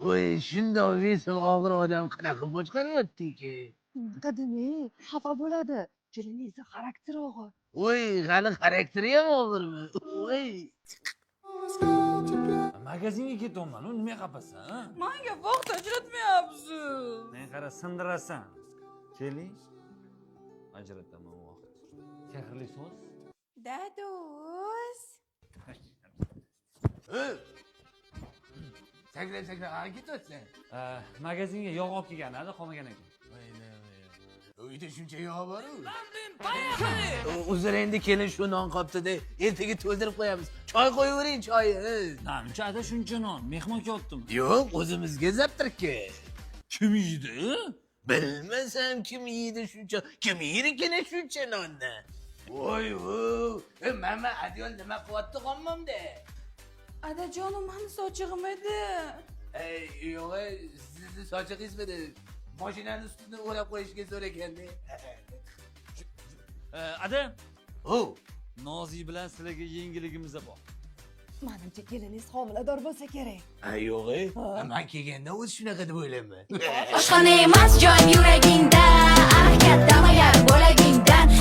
voy shundoq vesel og'ir odam qanaqa boshqaryaptiki? Qadimiy xafa bo'ladi. Keliniza xarakteri og'ir. Voy hali xarakteri ham og'irmi? Voy. Magazinga ketyapman, nima qapasan? Menga vaqt ajratmayapsiz. Men qara sindirasan. Keling. Ajrataman vaqt. Sehrli so'z. Dadus. Sakrab qani ketyapsan? Magazinga yog' olib kelganadi, qolmagan ekan. Uyda shuncha yog' bor-ku. Uzr endi kelin shu non qopdi-da, ertaga to'ldirib qo'yamiz. Choy qo'yavering, choy. Namchada shuncha non, mehmon kelyaptimi? Yo'q, o'zimizga zaptirki. Kim yeydi? Bilmasam kim yeydi shuncha, kim yerikini shuncha nonni. Voy voy, mama adyol nima qilyapti qo'mmamda? Adajonim, mani sochig'im edi. Yo'q, sizni sochig'ingizmidi? Mashinani ustini o'rab qo'yishga so'raganda. Ada, Oh, Nozi bilan sizlarga yangiligimiz bor. Menimcha keliningiz homilador bo'lsa kerak. yo'q, men kelganda o'zi shunaqa deb o'ylayman. Boshqani emas joyim yuragingda, katta